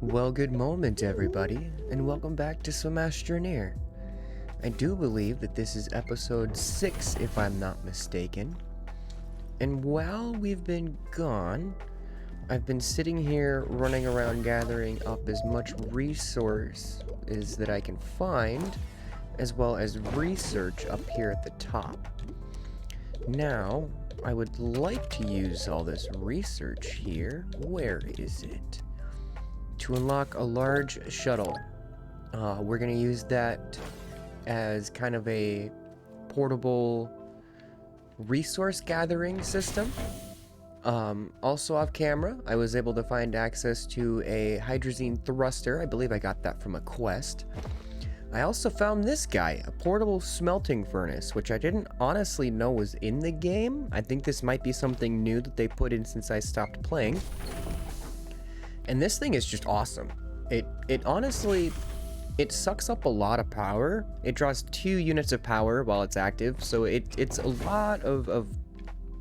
Well, good moment, everybody, and welcome back to some Astroneer. I do believe that this is episode 6, if I'm not mistaken. And while we've been gone, I've been sitting here running around gathering up as much resources that I can find, as well as research up here at the top. Now, I would like to use all this research here. Where is it? To unlock a large shuttle. We're going to use that as kind of a portable resource gathering system. Also off camera, I was able to find access to a hydrazine thruster. I believe I got that from a quest. I also found this guy, a portable smelting furnace, which I didn't honestly know was in the game. I think this might be something new that they put in since I stopped playing. And this thing is just awesome. It honestly, it sucks up a lot of power. It draws 2 units of power while it's active, so it's a lot of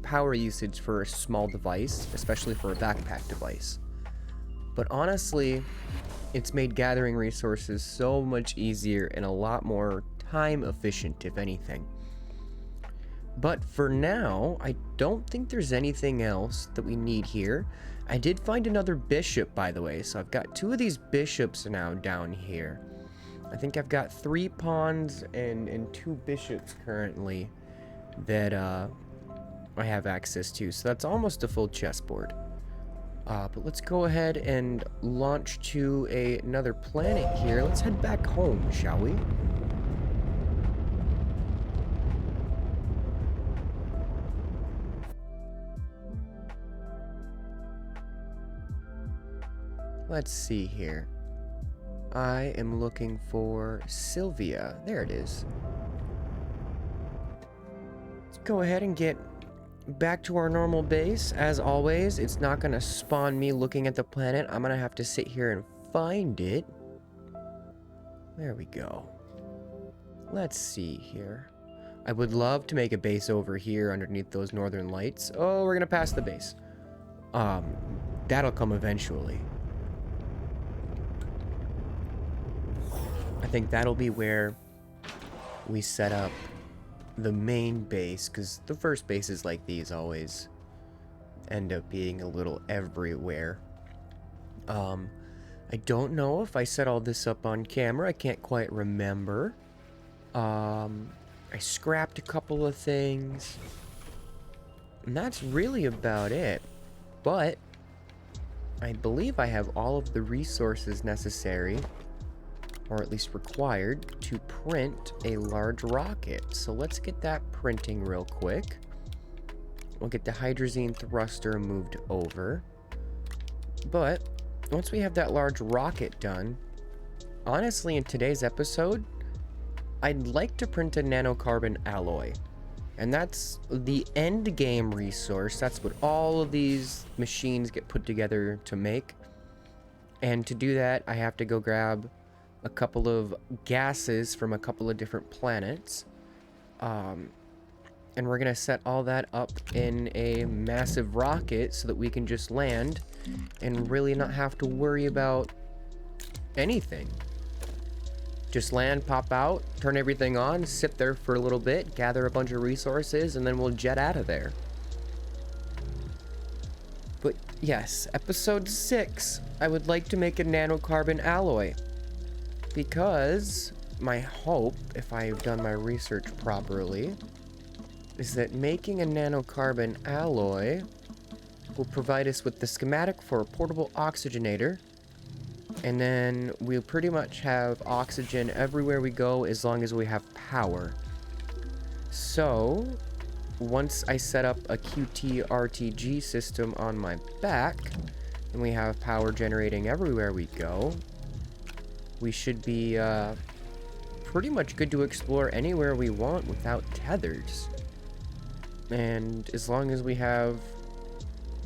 power usage for a small device, especially for a backpack device. But honestly, it's made gathering resources so much easier and a lot more time efficient, if anything. But for now, I don't think there's anything else that we need here. I did find another bishop, by the way, so I've got 2 of these bishops now down here. I think I've got 3 pawns and 2 bishops currently that I have access to, so that's almost a full chessboard. But let's go ahead and launch to another planet here. Let's head back home, shall we? Let's see here. I am looking for Sylvia. There it is. Let's go ahead and get back to our normal base. As always, it's not going to spawn me looking at the planet. I'm going to have to sit here and find it. There we go. Let's see here. I would love to make a base over here underneath those northern lights. Oh, we're going to pass the base. That'll come eventually. I think that'll be where we set up the main base, because the first bases like these always end up being a little everywhere. I don't know if I set all this up on camera. I can't quite remember. I scrapped a couple of things, and that's really about it. But I believe I have all of the resources necessary, or at least required, to print a large rocket. So let's get that printing real quick. We'll get the hydrazine thruster moved over. But once we have that large rocket done, honestly, in today's episode, I'd like to print a nanocarbon alloy. And that's the end game resource. That's what all of these machines get put together to make. And to do that, I have to go grab a couple of gases from a couple of different planets. And we're gonna set all that up in a massive rocket so that we can just land and really not have to worry about anything. Just land, pop out, turn everything on, sit there for a little bit, gather a bunch of resources, and then we'll jet out of there. But yes, episode 6, I would like to make a nanocarbon alloy. Because my hope, if I've done my research properly, is that making a nanocarbon alloy will provide us with the schematic for a portable oxygenator, and then we'll pretty much have oxygen everywhere we go as long as we have power. So, once I set up a QT-RTG system on my back, and we have power generating everywhere we go, we should be pretty much good to explore anywhere we want without tethers. And as long as we have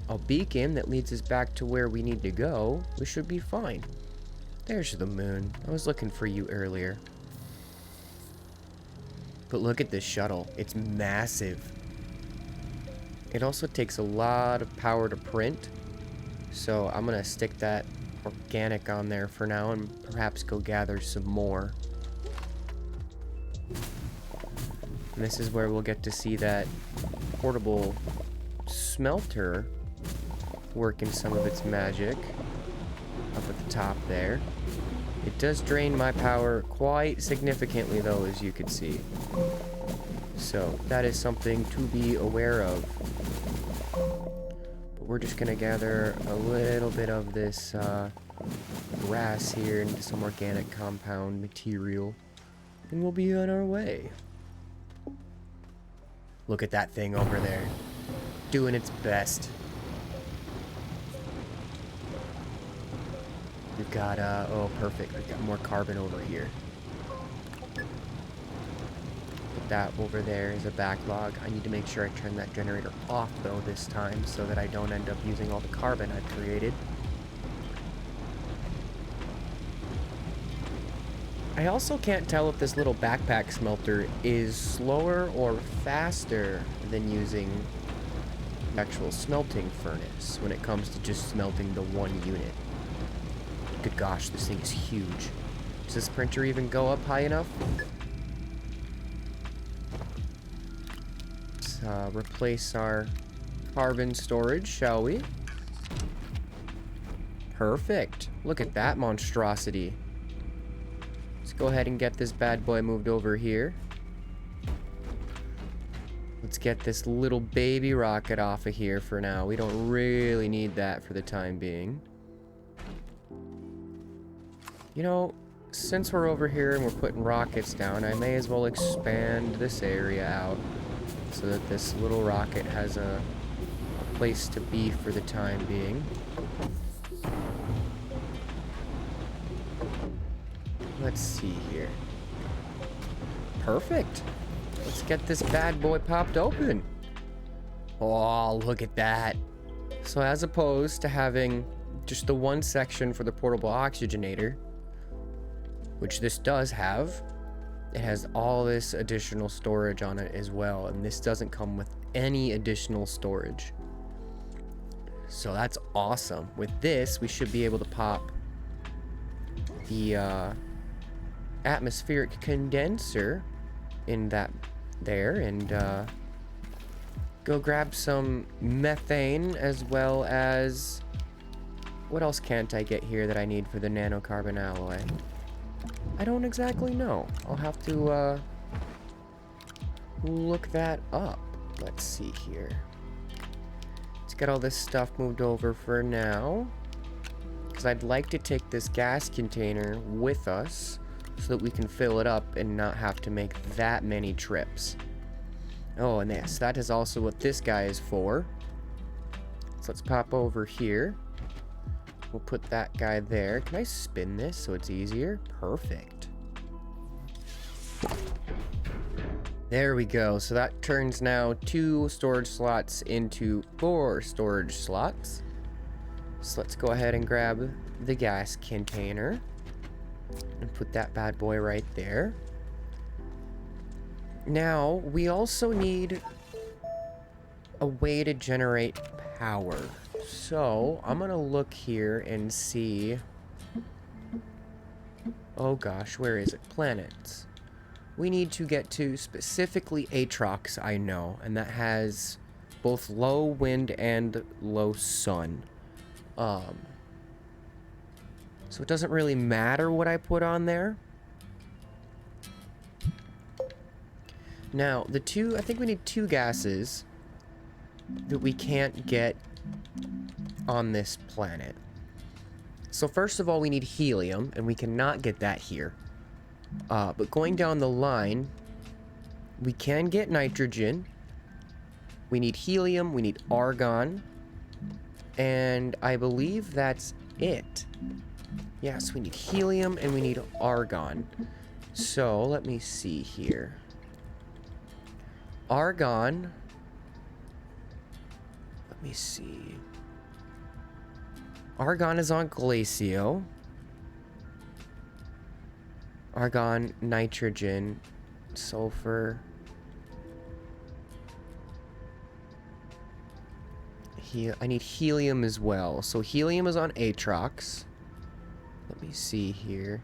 a beacon that leads us back to where we need to go, we should be fine. There's the moon. I was looking for you earlier. But look at this shuttle. It's massive. It also takes a lot of power to print. So I'm going to stick that organic on there for now and perhaps go gather some more. And this is where we'll get to see that portable smelter working some of its magic up at the top there. It does drain my power quite significantly though, as you can see. So that is something to be aware of. But we're just gonna gather a little bit of this grass here into some organic compound material, and we'll be on our way. Look at that thing over there, doing its best. We've got, oh, perfect. We've got more carbon over here. Put that over there as a backlog. I need to make sure I turn that generator off, though, this time, so that I don't end up using all the carbon I've created. I also can't tell if this little backpack smelter is slower or faster than using the actual smelting furnace when it comes to just smelting the one unit. Good gosh, this thing is huge. Does this printer even go up high enough? Let's replace our carbon storage, shall we? Perfect. Look at that monstrosity. Let's go ahead and get this bad boy moved over here. Let's get this little baby rocket off of here for now. We don't really need that for the time being. You know, since we're over here and we're putting rockets down, I may as well expand this area out so that this little rocket has a place to be for the time being. Let's see here. Perfect. Let's get this bad boy popped open. Oh, look at that. So as opposed to having just the one section for the portable oxygenator, which this does have, it has all this additional storage on it as well, and this doesn't come with any additional storage. So that's awesome. With this, we should be able to pop the atmospheric condenser in that there, and go grab some methane, as well as what else can't I get here that I need for the nanocarbon alloy? I don't exactly know. I'll have to look that up. Let's see here. Let's get all this stuff moved over for now, because I'd like to take this gas container with us so that we can fill it up and not have to make that many trips. Oh, and yes, that is also what this guy is for. So let's pop over here. We'll put that guy there. Can I spin this so it's easier? Perfect. There we go. So that turns now 2 storage slots into 4 storage slots. So let's go ahead and grab the gas container and put that bad boy right there. Now, we also need a way to generate power. So, I'm gonna look here and see... Oh gosh, where is it? Planets. We need to get to specifically Atrox, I know, and that has both low wind and low sun. So it doesn't really matter what I put on there. Now, I think we need 2 gases that we can't get on this planet. So first of all, we need helium, and we cannot get that here. But going down the line, we can get nitrogen. We need helium, we need argon, and I believe that's it. Yes, we need helium and we need argon. So, let me see here. Argon. Let me see. Argon is on Glacio. Argon, nitrogen, sulfur. I need helium as well. So helium is on Atrox. Let me see here.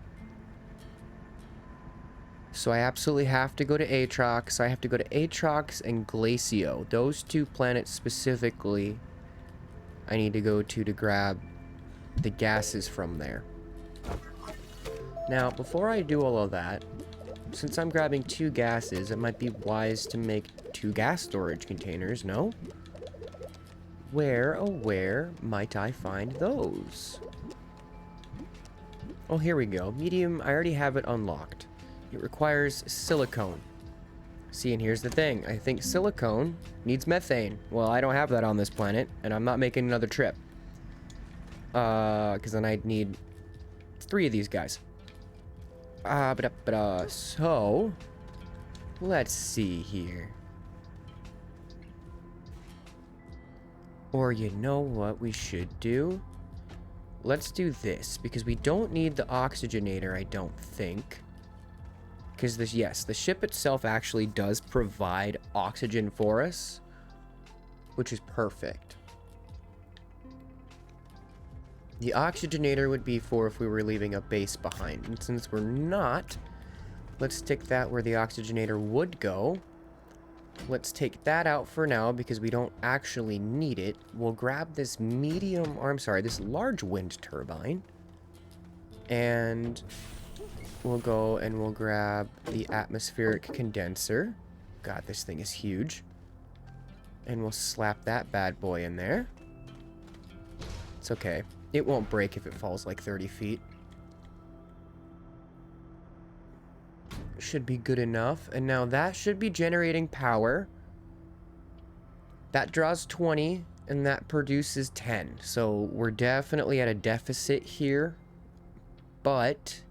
So I absolutely have to go to Atrox. I have to go to Atrox and Glacio. Those two planets specifically I need to go to grab the gases from there. Now, before I do all of that, since I'm grabbing 2 gases, it might be wise to make 2 gas storage containers, no? Where, oh where, might I find those? Oh, here we go. Medium, I already have it unlocked. It requires silicone. See, and here's the thing. I think silicone needs methane. Well, I don't have that on this planet, and I'm not making another trip. Because then I'd need 3 of these guys. So, let's see here. Or you know what we should do? Let's do this, because we don't need the oxygenator, I don't think. Because this, yes, the ship itself actually does provide oxygen for us, which is perfect. The oxygenator would be for if we were leaving a base behind. And since we're not, let's stick that where the oxygenator would go. Let's take that out for now because we don't actually need it. We'll grab this medium, or I'm sorry, this large wind turbine. And we'll go and we'll grab the atmospheric condenser. God, this thing is huge. And we'll slap that bad boy in there. It's okay. It won't break if it falls like 30 feet. Should be good enough. And now that should be generating power. That draws 20, and that produces 10. So we're definitely at a deficit here. But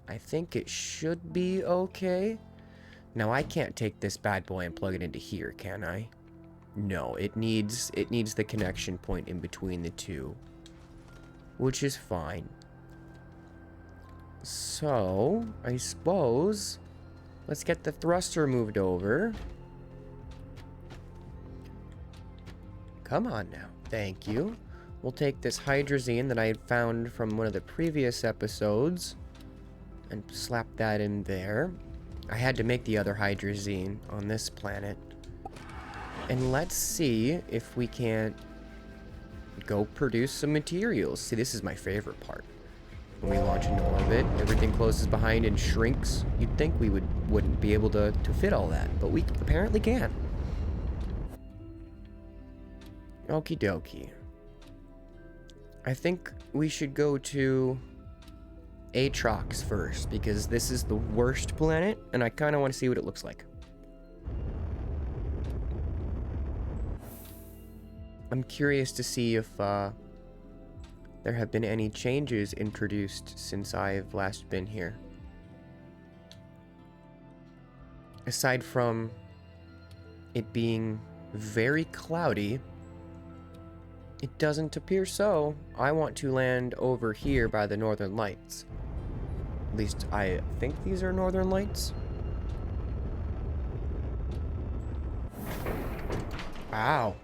I think it should be okay. Now I can't take this bad boy and plug it into here, can I? No, it needs the connection point in between the two. Which is fine. So, I suppose, let's get the thruster moved over. Come on now. Thank you. We'll take this hydrazine that I had found from one of the previous episodes and slap that in there. I had to make the other hydrazine on this planet. And let's see if we can't go produce some materials. See, this is my favorite part. When we launch into orbit, everything closes behind and shrinks. You'd think we wouldn't be able to fit all that, but we apparently can. Okie dokie. I think we should go to Atrox first, because this is the worst planet, and I kind of want to see what it looks like. I'm curious to see if there have been any changes introduced since I've last been here. Aside from it being very cloudy, it doesn't appear so. I want to land over here by the Northern Lights. At least I think these are Northern Lights. Wow.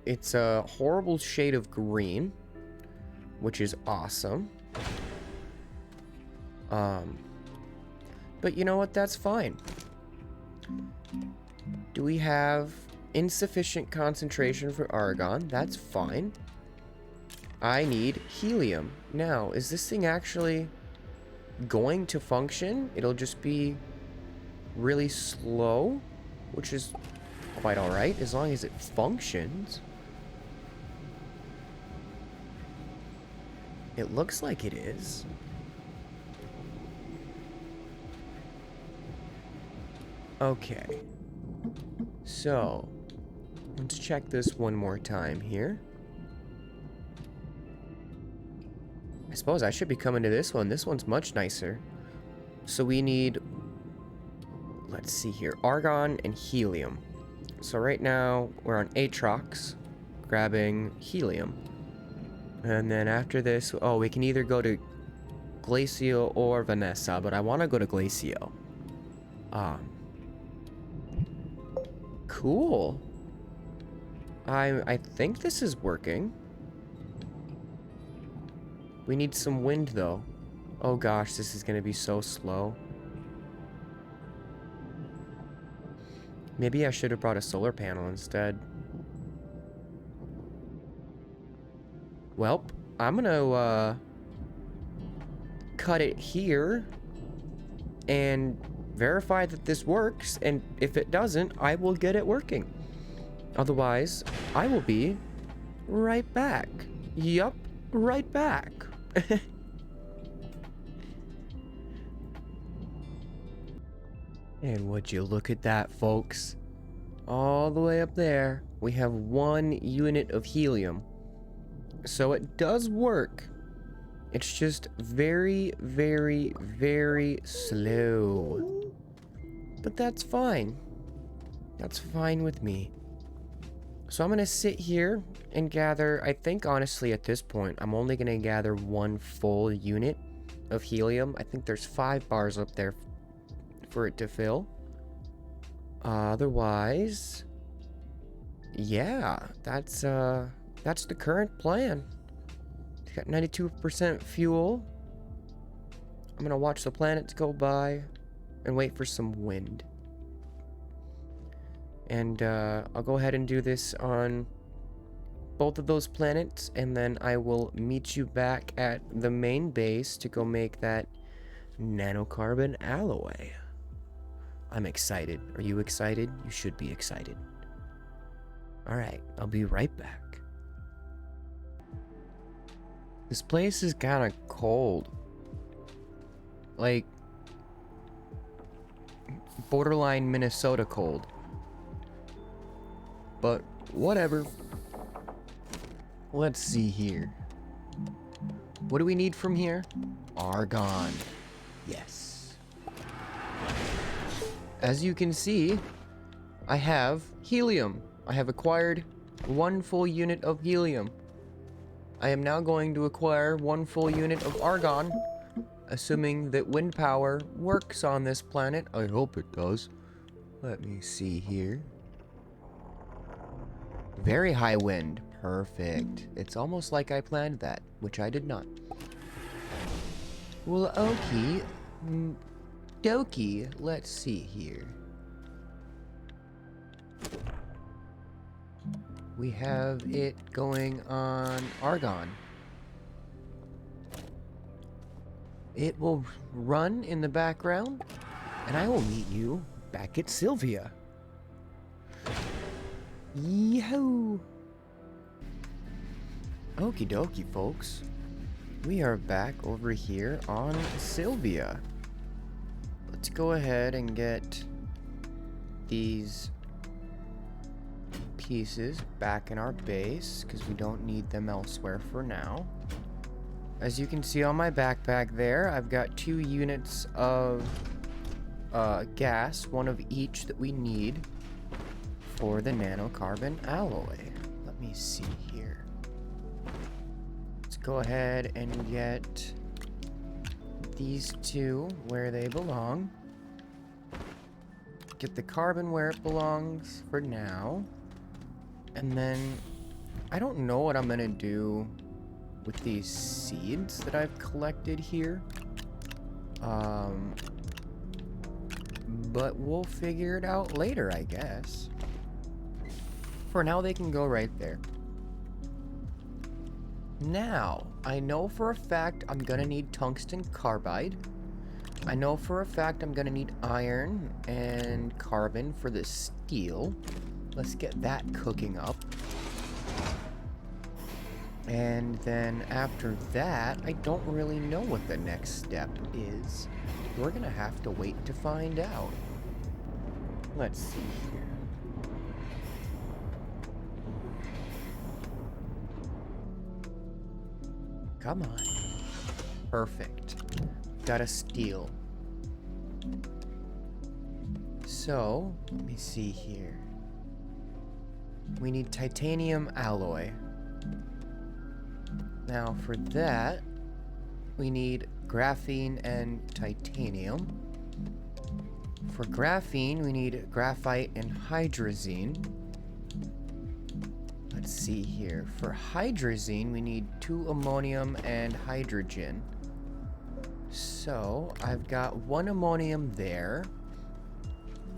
It's a horrible shade of green, which is awesome. But you know what? That's fine. Do we have insufficient concentration for argon? That's fine. I need helium. Now, is this thing actually going to function? It'll just be really slow, which is quite alright, as long as it functions. It looks like it is. Okay. So, let's check this one more time here. I suppose I should be coming to this one. This one's much nicer. So we need, let's see here, argon and helium. So right now, we're on Atrox, grabbing helium. And then after this, oh, we can either go to Glacio or Vanessa, but I want to go to Glacio. Cool. I think this is working. We need some wind, though. Oh gosh, this is gonna be so slow. Maybe I should have brought a solar panel instead. Welp, I'm gonna cut it here and verify that this works, and if it doesn't, I will get it working. Otherwise, I will be right back. Yup, right back. And would you look at that, folks? All the way up there, we have 1 unit of helium. So it does work. It's just very, very, very slow. But that's fine. That's fine with me. So I'm gonna sit here and gather, I think honestly at this point, I'm only gonna gather 1 full unit of helium. I think there's 5 bars up there for it to fill. Otherwise, yeah, that's the current plan. It's got 92% fuel. I'm gonna watch the planets go by and wait for some wind. And I'll go ahead and do this on both of those planets, and then I will meet you back at the main base to go make that nanocarbon alloy. I'm excited. Are you excited? You should be excited. Alright, I'll be right back. This place is kind of cold. Like, borderline Minnesota cold. But whatever. Let's see here. What do we need from here? Argon. Yes. As you can see, I have helium. I have acquired 1 full unit of helium. I am now going to acquire 1 full unit of argon, assuming that wind power works on this planet. I hope it does. Let me see here. Very high wind. Perfect. It's almost like I planned that, which I did not. Well, okie dokie. Let's see here. We have it going on argon. It will run in the background, and I will meet you back at Sylvia. Yahoo! Okie dokie, folks. We are back over here on Sylvia. Let's go ahead and get these pieces back in our base, because we don't need them elsewhere for now. As you can see on my backpack there, I've got 2 units of gas, 1 of each that we need for the nanocarbon alloy. Let me see here. Let's go ahead and get these 2 where they belong. Get the carbon where it belongs for now. And then, I don't know what I'm gonna do with these seeds that I've collected here. But we'll figure it out later, I guess. For now, they can go right there. Now, I know for a fact I'm gonna need tungsten carbide. I know for a fact I'm gonna need iron and carbon for the steel. Let's get that cooking up. And then after that, I don't really know what the next step is. We're gonna have to wait to find out. Let's see here. Come on. Perfect. Got a steel. So, let me see here. We need titanium alloy. Now for that, we need graphene and titanium. For graphene, we need graphite and hydrazine. Let's see here. For hydrazine, we need 2 ammonium and hydrogen. So, I've got one ammonium there.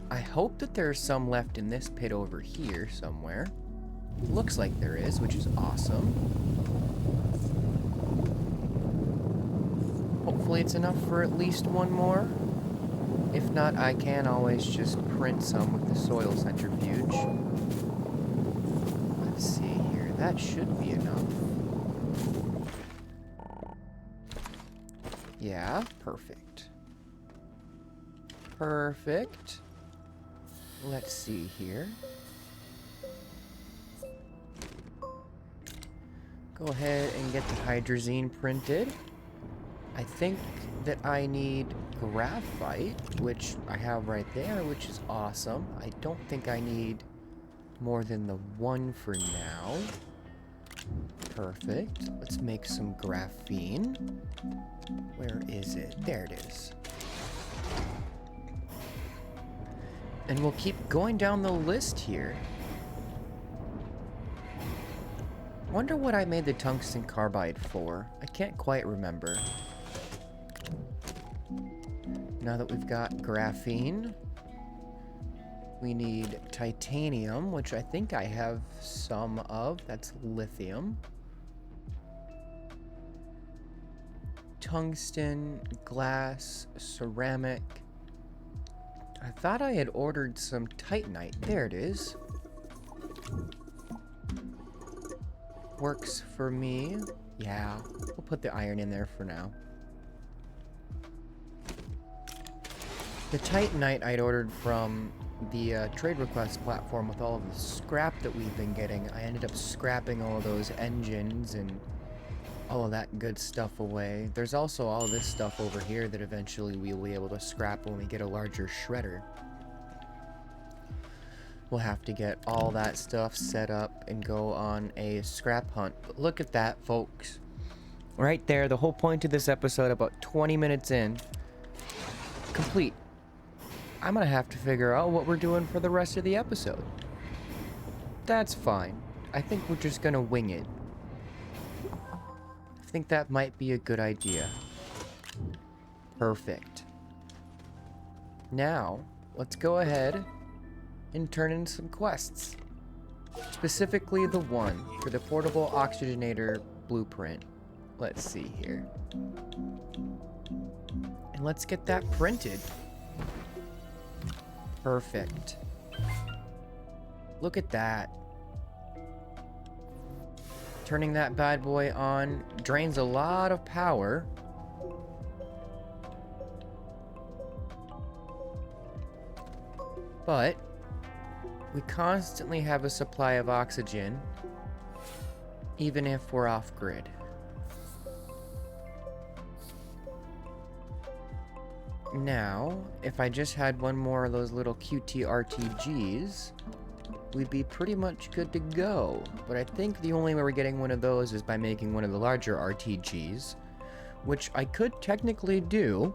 I hope that there's some left in this pit over here somewhere. Looks like there is, which is awesome. Hopefully it's enough for at least one more. If not, I can always just print some with the soil centrifuge. Let's see here. That should be enough. Yeah, perfect. Perfect. Let's see here. Go ahead and get the hydrazine printed. I think that I need graphite, which I have right there, which is awesome. I don't think I need more than the one for now. Perfect. Let's make some graphene. Where is it? There it is. And we'll keep going down the list here. Wonder what I made the tungsten carbide for. I can't quite remember. Now that we've got graphene, we need titanium, which I think I have some of. That's lithium. Tungsten, glass, ceramic. I thought I had ordered some titanite. There it is. Works for me. Yeah, we'll put the iron in there for now. The titanite I'd ordered from the trade request platform with all of the scrap that we've been getting. I ended up scrapping all of those engines and all of that good stuff away. There's also all this stuff over here that eventually we'll be able to scrap when we get a larger shredder. We'll have to get all that stuff set up and go on a scrap hunt. But look at that, folks. Right there, the whole point of this episode, about 20 minutes in, complete. I'm gonna have to figure out what we're doing for the rest of the episode. That's fine. I think we're just gonna wing it. I think that might be a good idea. Perfect. Now, let's go ahead and turn in some quests. Specifically the one for the portable oxygenator blueprint. Let's see here. And let's get that printed. Perfect. Look at that. Turning that bad boy on drains a lot of power. But we constantly have a supply of oxygen, even if we're off-grid. Now, if I just had one more of those little QT RTGs, we'd be pretty much good to go. But I think the only way we're getting one of those is by making one of the larger RTGs, which I could technically do.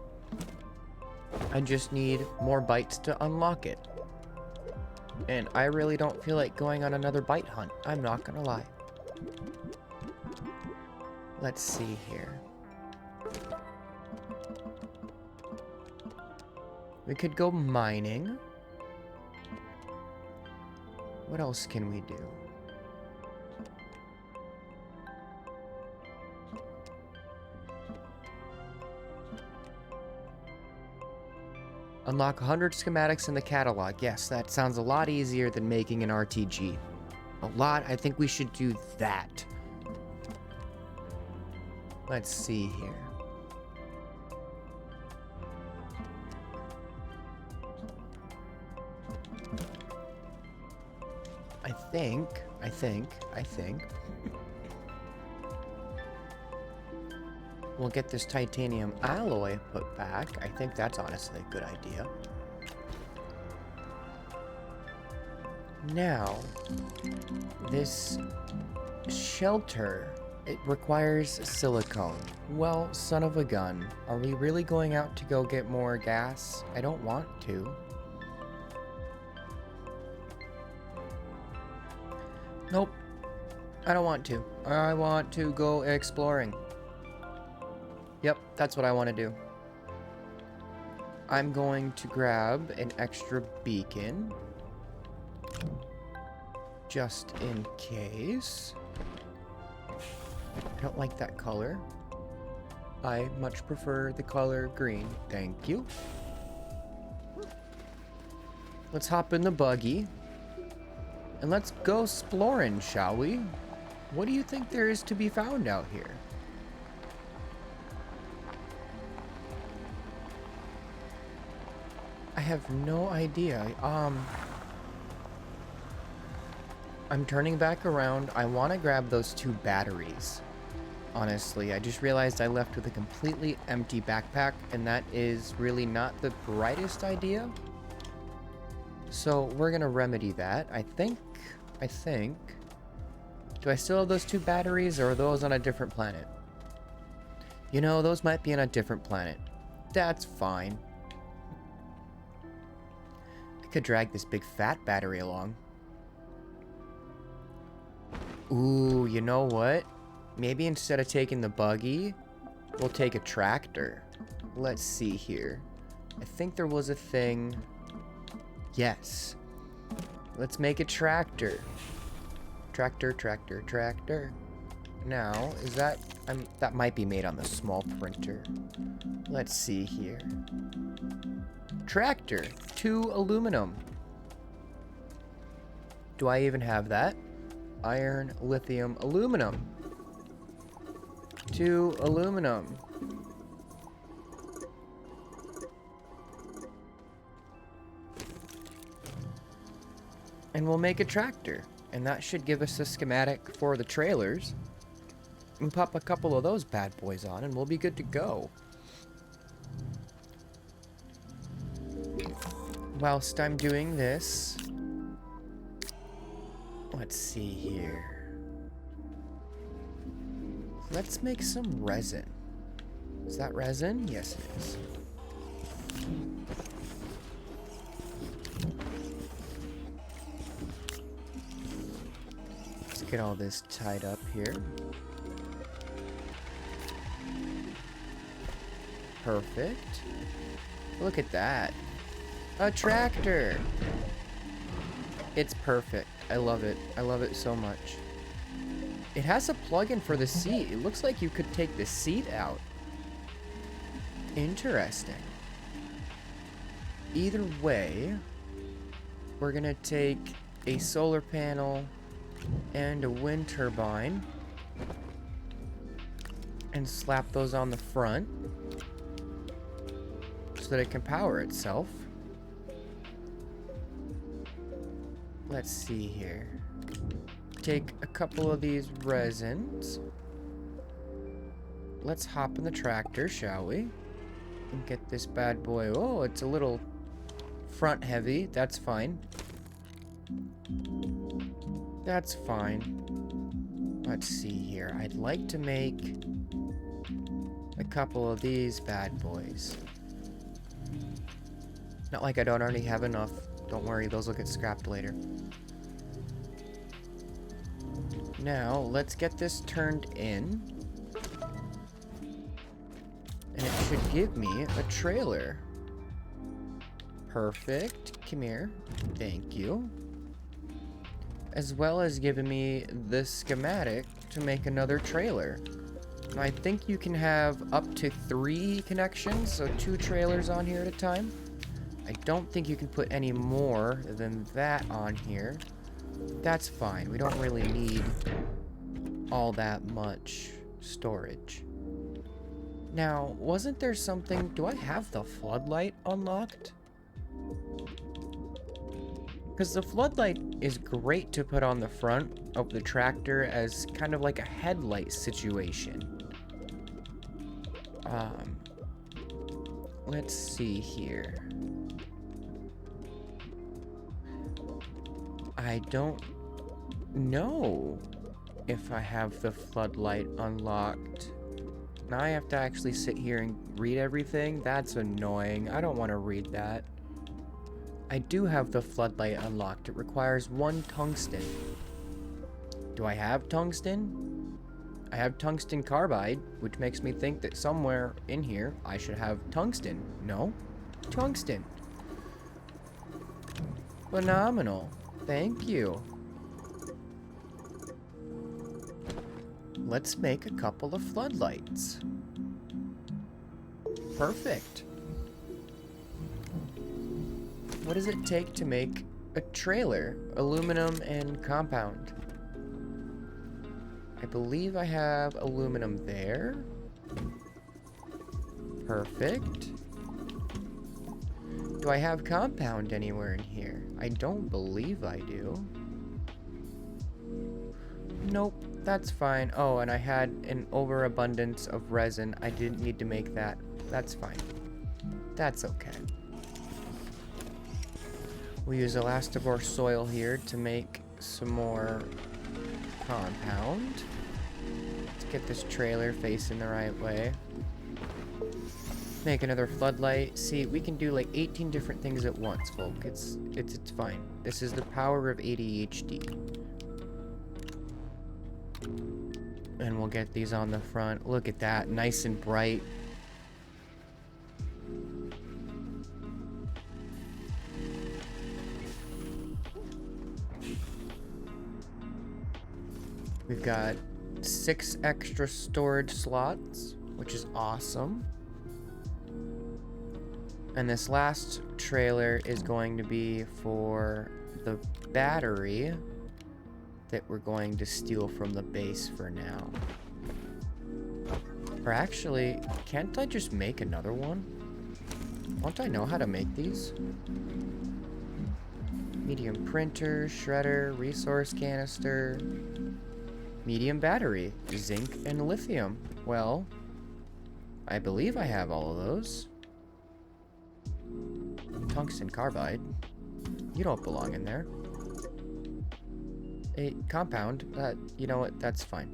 I just need more bytes to unlock it. And I really don't feel like going on another byte hunt. I'm not gonna lie. Let's see here. We could go mining. What else can we do? Unlock 100 schematics in the catalog. Yes, that sounds a lot easier than making an RTG. A lot. I think we should do that. Let's see here. I think. We'll get this titanium alloy put back. I think that's honestly a good idea. Now, this shelter, it requires silicone. Well, son of a gun. Are we really going out to go get more gas? I don't want to. Nope. I don't want to. I want to go exploring. Yep, that's what I want to do. I'm going to grab an extra beacon. Just in case. I don't like that color. I much prefer the color green. Thank you. Let's hop in the buggy. And let's go exploring, shall we? What do you think there is to be found out here? I have no idea. I'm turning back around. I want to grab those 2 batteries. Honestly, I just realized I left with a completely empty backpack, and that is really not the brightest idea. So we're gonna remedy that. I think. Do I still have those 2 batteries, or are those on a different planet? You know, those might be on a different planet. That's fine. I could drag this big fat battery along. Ooh, you know what? Maybe instead of taking the buggy, we'll take a tractor. Let's see here. I think there was a thing. Yes. Let's make a tractor. Tractor, tractor, tractor. Now, is that... that might be made on the small printer. Let's see here. Tractor. 2 aluminum. Do I even have that? Iron, lithium, aluminum. 2 aluminum. And we'll make a tractor. And that should give us a schematic for the trailers. And pop a couple of those bad boys on and we'll be good to go. Whilst I'm doing this, let's see here. Let's make some resin. Is that resin? Yes, it is. Let's get all this tied up here. Perfect. Look at that. A tractor. It's perfect. I love it. I love it so much. It has a plug-in for the seat. It looks like you could take the seat out. Interesting. Either way, we're gonna take a solar panel and a wind turbine and slap those on the front so that it can power itself. Let's see here. Take a couple of these resins. Let's hop in the tractor, shall we? And get this bad boy. Oh, it's a little front heavy. That's fine. That's fine. Let's see here. I'd like to make a couple of these bad boys. Not like I don't already have enough. Don't worry, those will get scrapped later. Now, let's get this turned in. And it should give me a trailer. Perfect. Come here. Thank you. As well as giving me the schematic to make another trailer. And I think you can have up to 3 connections, so 2 trailers on here at a time. I don't think you can put any more than that on here. That's fine. We don't really need all that much storage. Now, wasn't there something... Do I have the floodlight unlocked? Because the floodlight is great to put on the front of the tractor as kind of like a headlight situation. Let's see here. I don't know if I have the floodlight unlocked. Now I have to actually sit here and read everything. That's annoying. I don't want to read that. I do have the floodlight unlocked. It requires 1 tungsten. Do I have tungsten? I have tungsten carbide, which makes me think that somewhere in here I should have tungsten. No? Tungsten. Phenomenal. Thank you. Let's make a couple of floodlights. Perfect. What does it take to make a trailer? Aluminum and compound. I believe I have aluminum there. Perfect. Do I have compound anywhere in here? I don't believe I do. Nope, that's fine. Oh, and I had an overabundance of resin. I didn't need to make that. That's fine. That's okay. We use Elastivore soil here to make some more compound. Let's get this trailer facing the right way. Make another floodlight. See, we can do like 18 different things at once, folk. It's fine. This is the power of ADHD. And we'll get these on the front. Look at that, nice and bright. We've got 6 extra storage slots, which is awesome. And this last trailer is going to be for the battery that we're going to steal from the base for now. Or actually, can't I just make another one? Won't I know how to make these? Medium printer, shredder, resource canister, medium battery, zinc and lithium. Well, I believe I have all of those. Tungsten carbide. You don't belong in there. A compound. You know what? That's fine.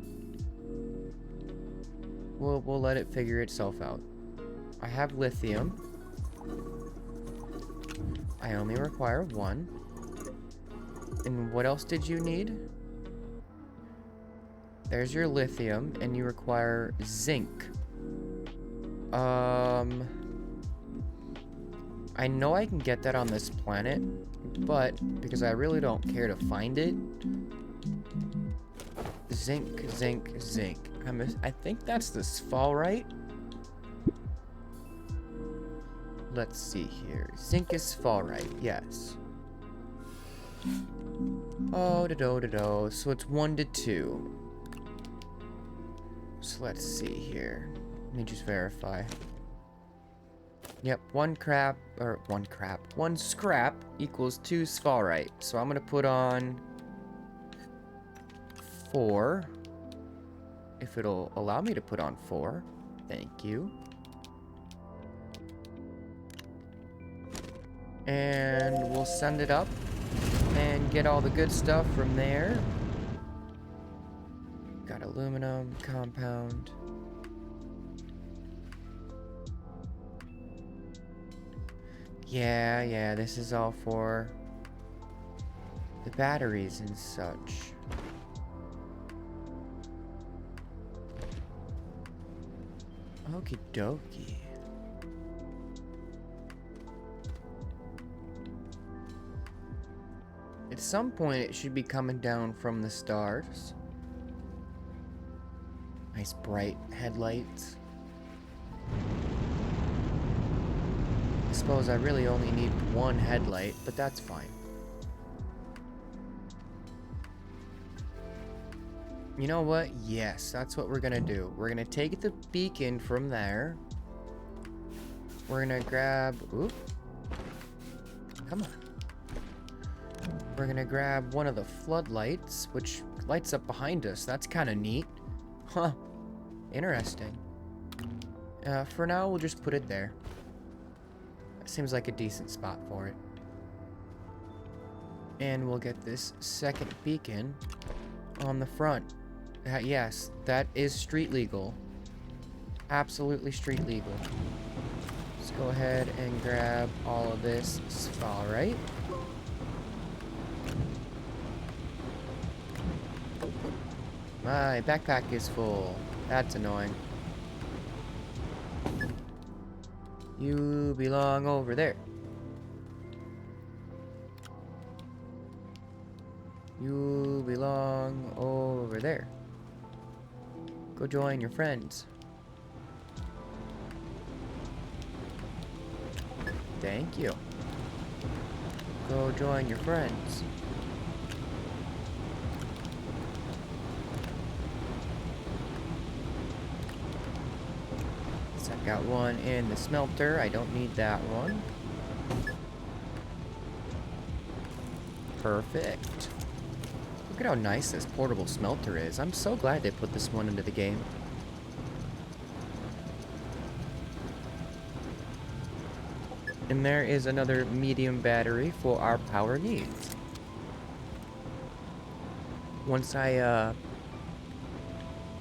We'll let it figure itself out. I have lithium. I only require 1. And what else did you need? There's your lithium, and you require zinc. I know I can get that on this planet, but because I really don't care to find it. Zinc, zinc, zinc. I think that's the sphalerite. Let's see here. Zinc is sphalerite, yes. Oh, da-do. So it's 1 to 2. So let's see here. Let me just verify. Yep, one scrap equals 2 sphalerite. So I'm gonna put on 4. If it'll allow me to put on 4. Thank you. And we'll send it up and get all the good stuff from there. Got aluminum, compound. Yeah, this is all for the batteries and such. Okie dokie. At some point, it should be coming down from the stars. Nice bright headlights. I suppose I really only need 1 headlight, but that's fine. You know what? Yes, that's what we're gonna do. We're gonna take the beacon from there. We're gonna grab... Oop. Come on. We're gonna grab one of the floodlights, which lights up behind us. That's kind of neat. Huh. Interesting. For now, we'll just put it there. Seems like a decent spot for it. And we'll get this second beacon on the front. Yes, that is street legal. Absolutely street legal. Let's go ahead and grab all of this sphalerite. My backpack is full. That's annoying. You belong over there. You belong over there. Go join your friends. Thank you. Go join your friends. So I've got one in the smelter. I don't need that one. Perfect. Look at how nice this portable smelter is. I'm so glad they put this one into the game. And there is another medium battery for our power needs. Once I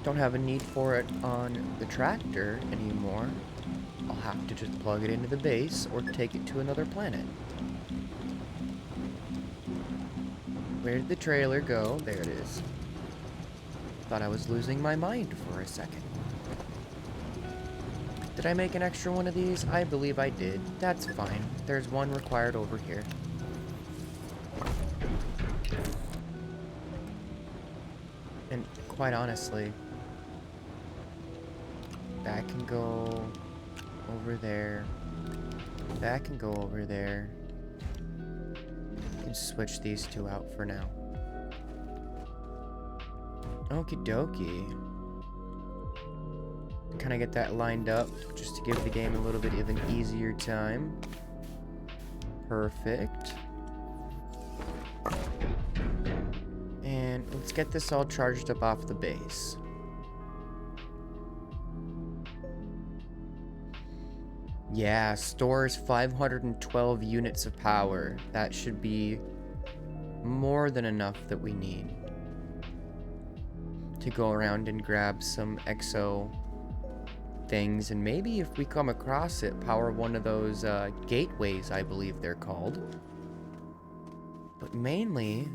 don't have a need for it on the tractor anymore, I'll have to just plug it into the base or take it to another planet. Where did the trailer go? There it is. Thought I was losing my mind for a second. Did I make an extra one of these? I believe I did. That's fine. There's one required over here. And quite honestly, that can go over there. That can go over there. And switch these two out for now. Okie dokie. Kind of get that lined up just to give the game a little bit of an easier time. Perfect. And let's get this all charged up off the base. Yeah, stores 512 units of power. That should be more than enough that we need to go around and grab some exo things, and maybe if we come across it, power one of those gateways, I believe they're called. But mainly,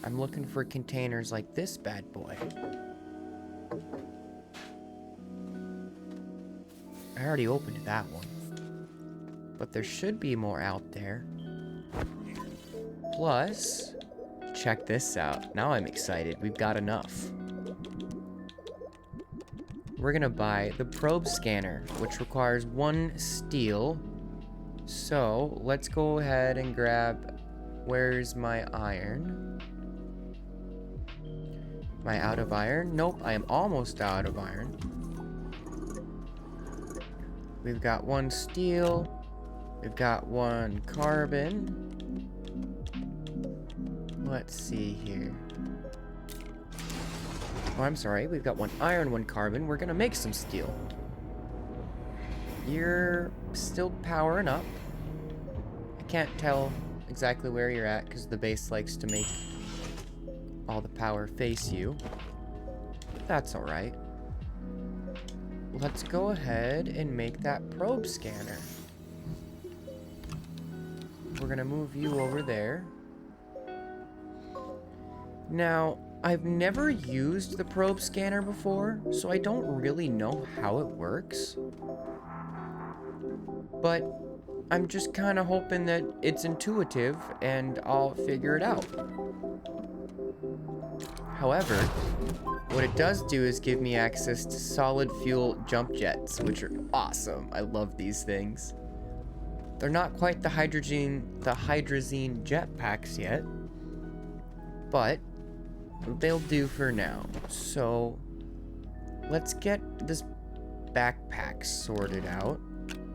I'm looking for containers like this bad boy. I already opened that one. But there should be more out there. Plus, check this out. Now I'm excited. We've got enough. We're gonna buy the probe scanner, which requires 1 steel. So, let's go ahead and grab... Where's my iron? Am I out of iron? Nope, I am almost out of iron. We've got 1 steel. We've got 1 carbon. Let's see here. Oh, I'm sorry. We've got 1 iron, 1 carbon. We're gonna make some steel. You're still powering up. I can't tell exactly where you're at because the base likes to make all the power face you. That's alright. Let's go ahead and make that probe scanner. We're gonna move you over there. Now, I've never used the probe scanner before, so I don't really know how it works. But I'm just kind of hoping that it's intuitive and I'll figure it out. However, what it does do is give me access to solid fuel jump jets, which are awesome. I love these things. They're not quite the hydrazine jetpacks yet, but they'll do for now. So let's get this backpack sorted out.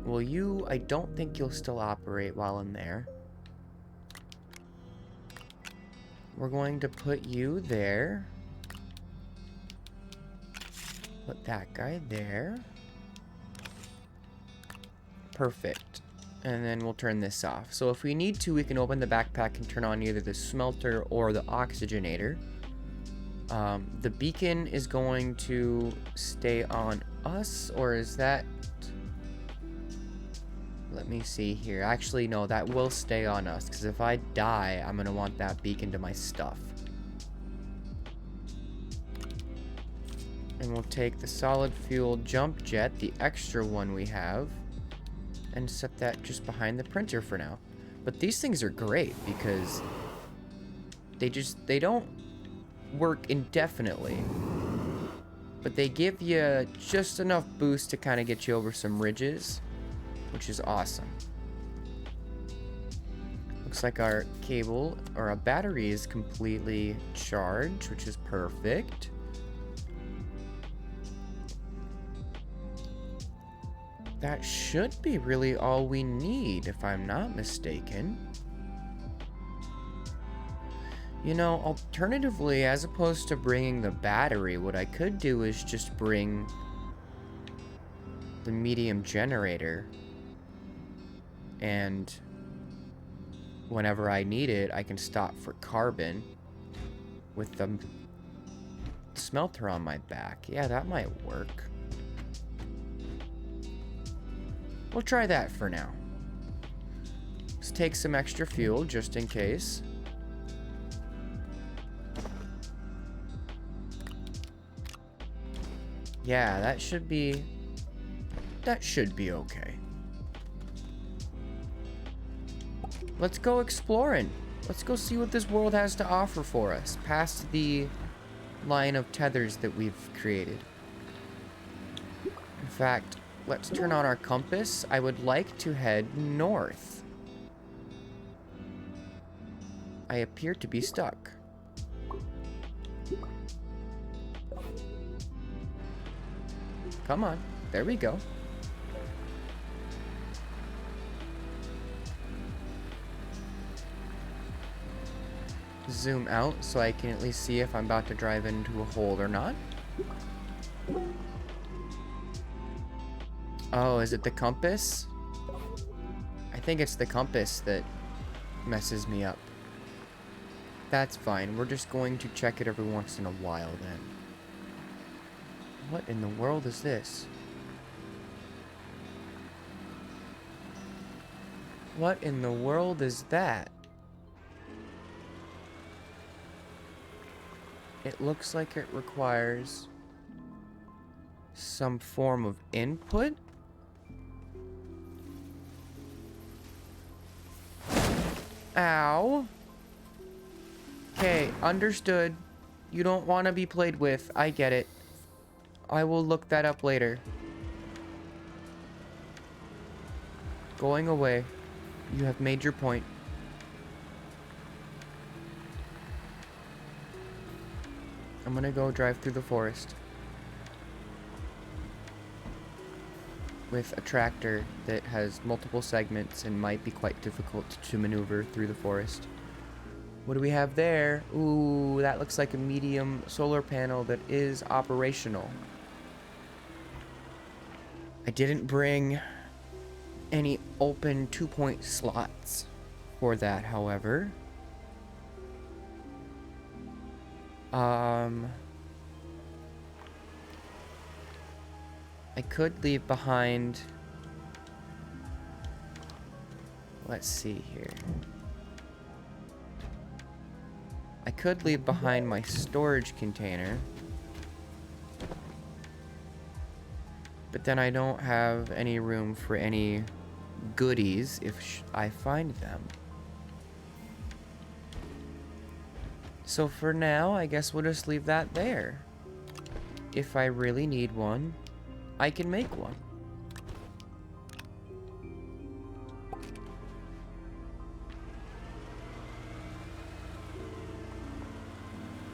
Well, I don't think you'll still operate while in there. We're going to put you there. Put that guy there. Perfect. And then we'll turn this off. So if we need to, we can open the backpack and turn on either the smelter or the oxygenator. The beacon is going to stay on us, or is that... Let me see here. Actually, no, that will stay on us, because if I die, I'm going to want that beacon to my stuff. And we'll take the solid fuel jump jet, the extra one we have. and set that just behind the printer for now. But these things are great because they don't work indefinitely, but they give you just enough boost to kind of get you over some ridges, which is awesome. Looks like our cable or our battery is completely charged, which is perfect. That should be really all we need, if I'm not mistaken. You know, alternatively, as opposed to bringing the battery, what I could do is just bring the medium generator. And whenever I need it, I can stop for carbon with the smelter on my back. Yeah, that might work. We'll try that for now. Let's take some extra fuel just in case. Yeah, that should be okay. Let's go exploring. Let's go see what this world has to offer for us, past the line of tethers that we've created. In fact, let's turn on our compass. I would like to head north. I appear to be stuck. Come on. There we go. Zoom out so I can at least see if I'm about to drive into a hole or not. Oh, is it the compass? I think it's the compass that messes me up. That's fine. We're just going to check it every once in a while then. What in the world is this? What in the world is that? It looks like it requires some form of input. Ow. Okay, understood. You don't want to be played with. I get it. I will look that up later. Going away. You have made your point. I'm gonna go drive through the forest with a tractor that has multiple segments and might be quite difficult to maneuver through the forest. What do we have there? Ooh, that looks like a medium solar panel that is operational. I didn't bring any open 2-point slots for that, however. I could leave behind... Let's see here. I could leave behind my storage container. But then I don't have any room for any goodies if I find them. So for now, I guess we'll just leave that there. If I really need one, I can make one.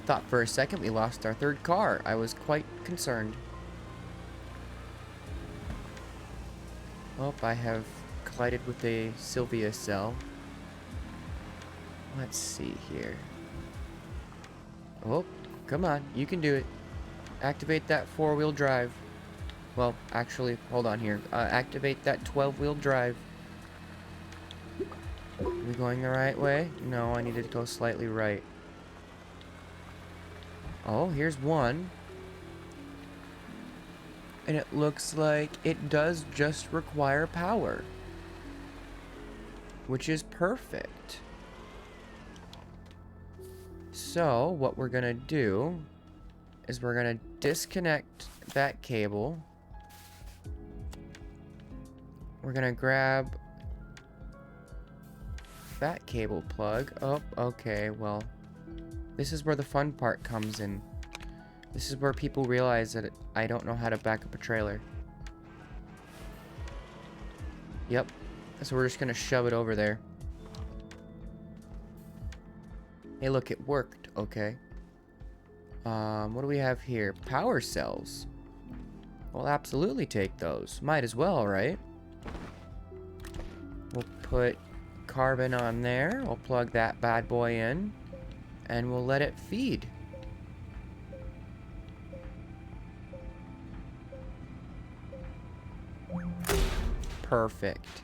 Thought for a second we lost our third car. I was quite concerned. Oh, I have collided with a Sylvia cell. Let's see here. Oh, come on. You can do it. Activate that 4-wheel drive. Well, actually, hold on here. Activate that 12-wheel drive. Are we going the right way? No, I need to go slightly right. Oh, here's one. And it looks like it does just require power, which is perfect. So what we're gonna do is we're gonna disconnect that cable. We're gonna grab that cable plug. Oh, okay, well, this is where the fun part comes in. This is where people realize that I don't know how to back up a trailer. Yep. So we're just gonna shove it over there. Hey, look, it worked. Okay. What do we have here? Power cells. We'll absolutely take those. Might as well, right? We'll put carbon on there. We'll plug that bad boy in. And we'll let it feed. Perfect.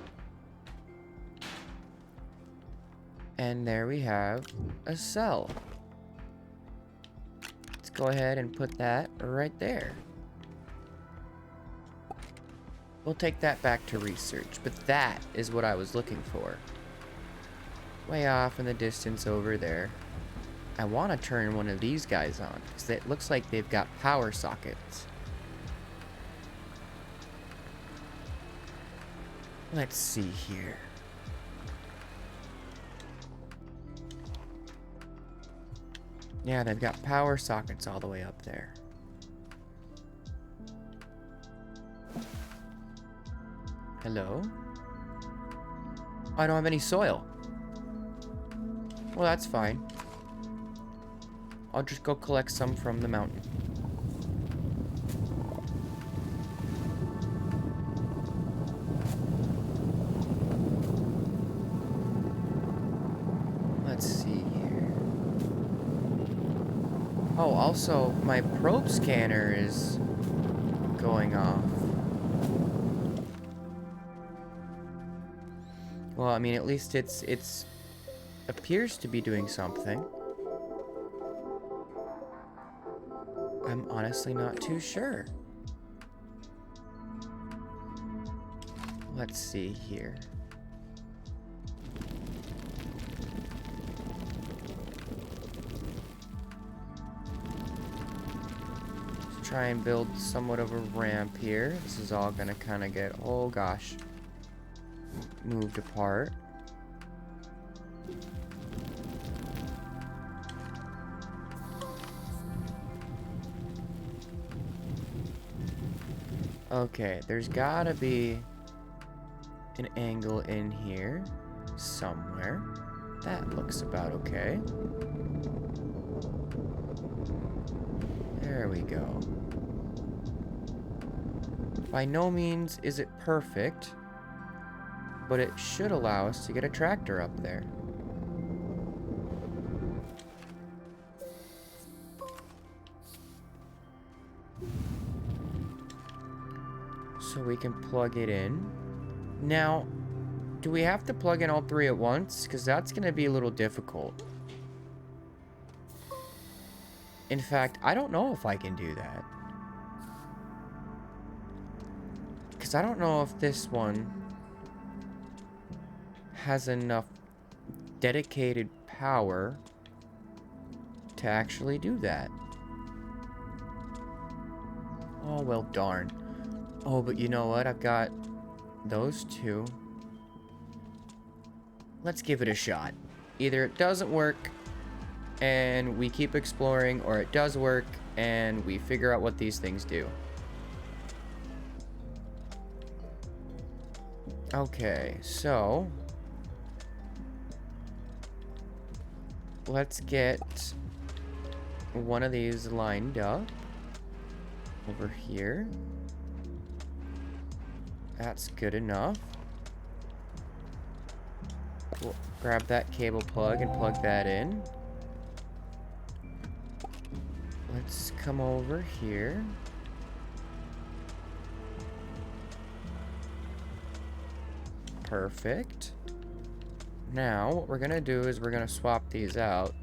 And there we have a cell. Let's go ahead and put that right there. We'll take that back to research, but that is what I was looking for. Way off in the distance over there. I want to turn one of these guys on, because it looks like they've got power sockets. Let's see here. Yeah, they've got power sockets all the way up there. Hello? I don't have any soil. Well, that's fine. I'll just go collect some from the mountain. Let's see here. Oh, also, my probe scanner is going off. Well, I mean, at least it's appears to be doing something. I'm honestly not too sure. Let's see here. Let's try and build somewhat of a ramp here. This is all gonna kind of get, oh gosh, moved apart. Okay, there's gotta be an angle in here somewhere. That looks about okay. There we go. By no means is it perfect, but it should allow us to get a tractor up there. So we can plug it in. Now, do we have to plug in all three at once? Because that's going to be a little difficult. In fact, I don't know if I can do that. Because I don't know if this one has enough dedicated power to actually do that. Oh, well, darn. Oh, but you know what? I've got those two. Let's give it a shot. Either it doesn't work and we keep exploring, or it does work and we figure out what these things do. Okay, so let's get one of these lined up over here. That's good enough. We'll grab that cable plug and plug that in. Let's come over here. Perfect. Now, what we're gonna do is we're gonna swap these out.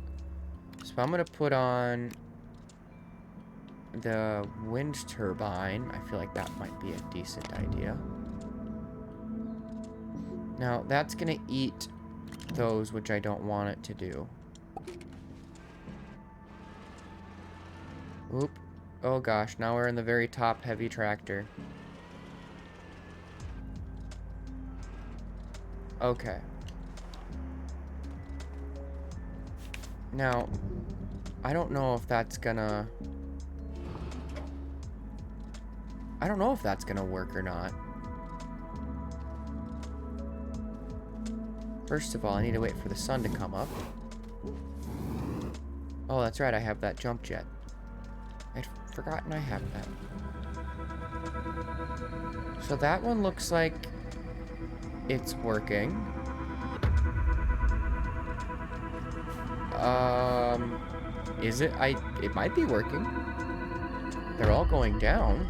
So I'm gonna put on the wind turbine. I feel like that might be a decent idea. Now, that's gonna eat those, which I don't want it to do. Oop. Oh gosh, now we're in the very top heavy tractor. Okay. Now, I don't know if that's gonna... I don't know if that's gonna work or not. First of all, I need to wait for the sun to come up. Oh, that's right, I have that jump jet. I'd forgotten I have that. So that one looks like it's working. Is it? It might be working. They're all going down.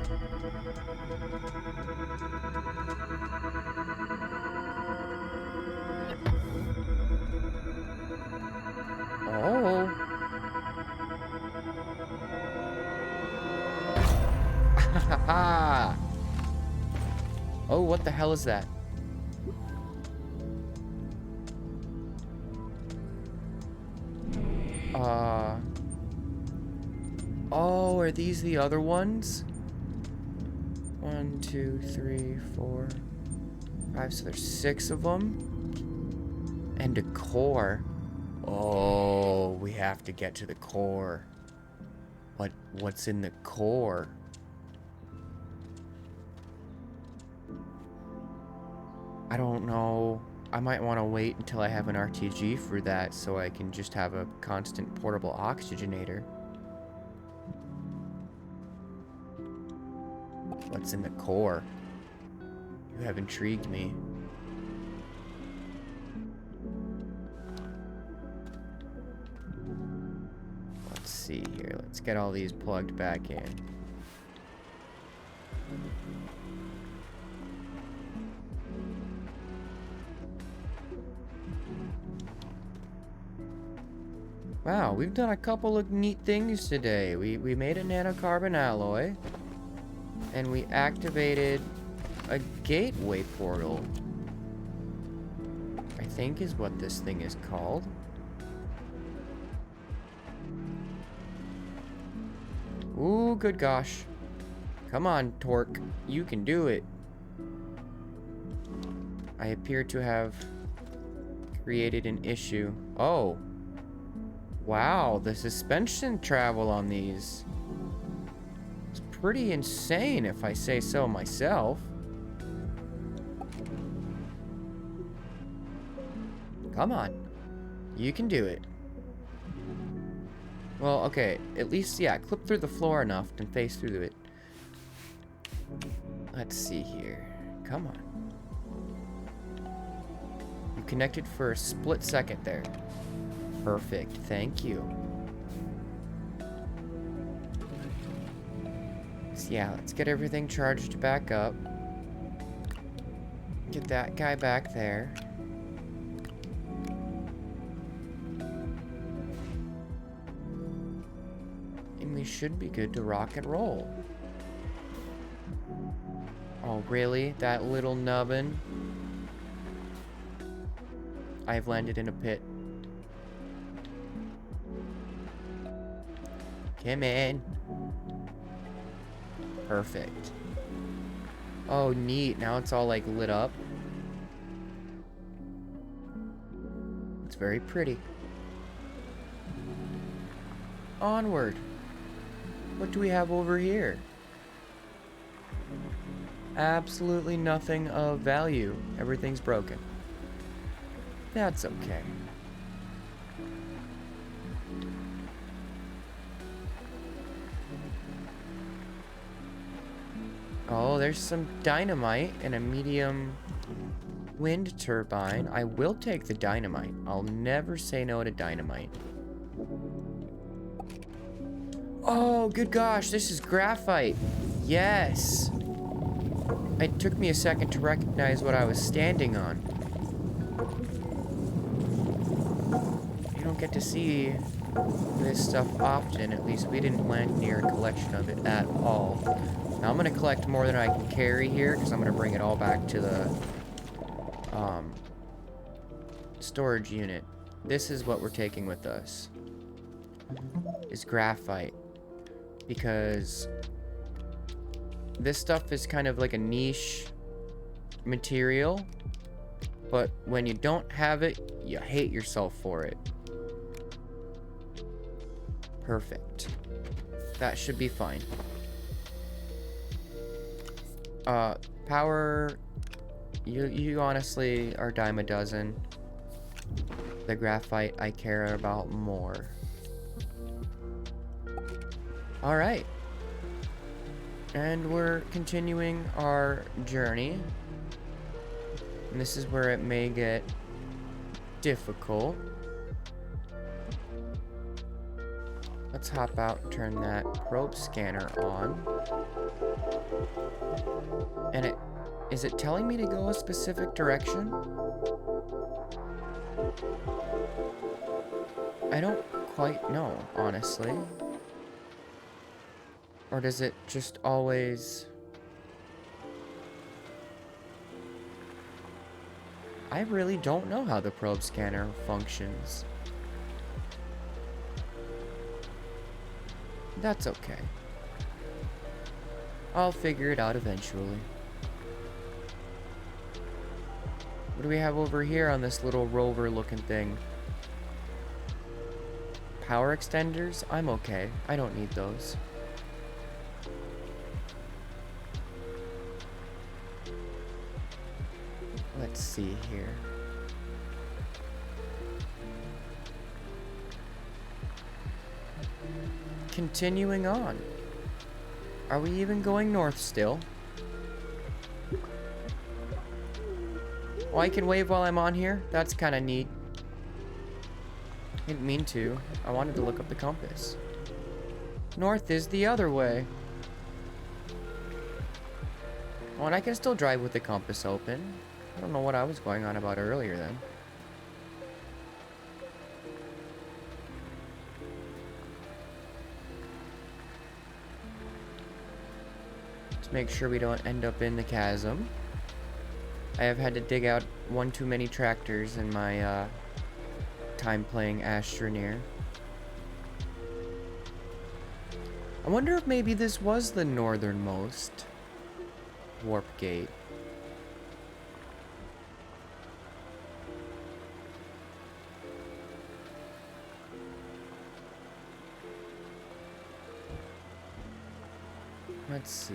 Oh. Oh, what the hell is that? Oh, are these the other ones? 1, 2, 3, 4, 5. So there's 6 of them. And a core. Oh, we have to get to the core. What's in the core? I don't know. I might want to wait until I have an RTG for that so I can just have a constant portable oxygenator. What's in the core? You have intrigued me. Let's see here. Let's get all these plugged back in. Wow, we've done a couple of neat things today. We made a nanocarbon alloy. And we activated a gateway portal. I think is what this thing is called. Ooh, good gosh. Come on, Torque. You can do it. I appear to have created an issue. Oh. Wow, the suspension travel on these is pretty insane, if I say so myself. Come on. You can do it. Well, okay. At least, yeah, clip through the floor enough and face through it. Let's see here. Come on. You connected for a split second there. Perfect. Thank you. So yeah, let's get everything charged back up. Get that guy back there. And we should be good to rock and roll. Oh, really? That little nubbin? I've landed in a pit. Come in. Perfect. Oh, neat. Now it's all, like, lit up. It's very pretty. Onward. What do we have over here? Absolutely nothing of value. Everything's broken. That's okay. Oh, there's some dynamite and a medium wind turbine. I will take the dynamite. I'll never say no to dynamite. Oh, good gosh, this is graphite. Yes. It took me a second to recognize what I was standing on. You don't get to see this stuff often. At least we didn't land near a collection of it at all. Now I'm going to collect more than I can carry here because I'm going to bring it all back to the storage unit. This is what we're taking with us. Is graphite. Because this stuff is kind of like a niche material. But when you don't have it, you hate yourself for it. Perfect. That should be fine. Power... You honestly are dime a dozen. The graphite I care about more. Alright. And we're continuing our journey. And this is where it may get difficult. Let's hop out and turn that probe scanner on. And is it telling me to go a specific direction? I don't quite know, honestly. Or does it just always... I really don't know how the probe scanner functions. That's okay. I'll figure it out eventually. What do we have over here on this little rover looking thing? Power extenders? I'm okay. I don't need those. Let's see here. Continuing on. Are we even going north still? Oh, I can wave while I'm on here? That's kind of neat. Didn't mean to. I wanted to look up the compass. North is the other way. Oh, and I can still drive with the compass open. I don't know what I was going on about earlier then. Let's make sure we don't end up in the chasm. I have had to dig out one too many tractors in my time playing Astroneer. I wonder if maybe this was the northernmost warp gate. Let's see.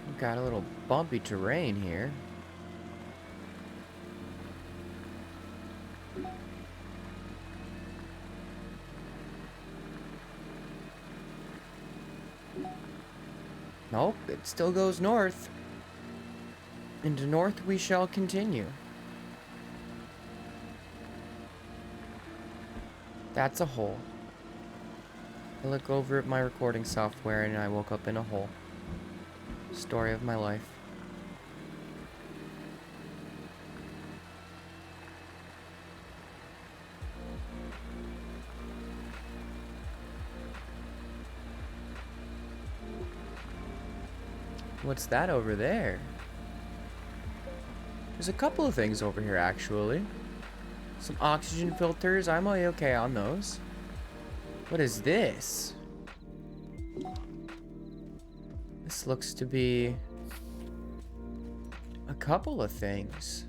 We've got a little bumpy terrain here. Nope, it still goes north. And north we shall continue. That's a hole. I look over at my recording software and I woke up in a hole. Story of my life. What's that over there? There's a couple of things over here actually. Some oxygen filters, I'm okay on those. What is this? This looks to be a couple of things.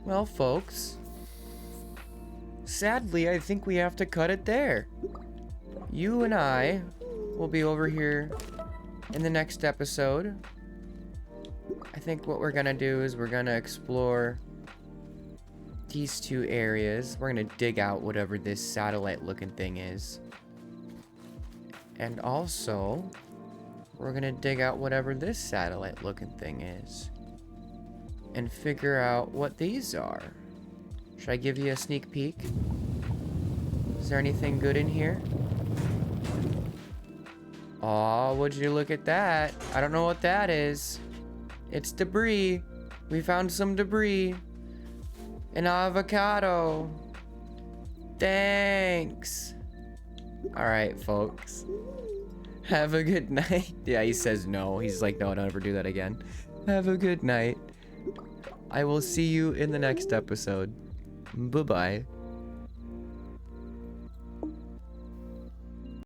Well, folks, sadly, I think we have to cut it there. You and I will be over here in the next episode. I think what we're gonna do is we're gonna explore these two areas. We're gonna dig out whatever this satellite looking thing is. And also, we're gonna dig out whatever this satellite looking thing is. And figure out what these are. Should I give you a sneak peek? Is there anything good in here? Aw, would you look at that? I don't know what that is. It's debris. We found some debris. An avocado. Thanks. Alright, folks. Have a good night. Yeah, he says no. He's like, no, don't ever do that again. Have a good night. I will see you in the next episode. Bye-bye.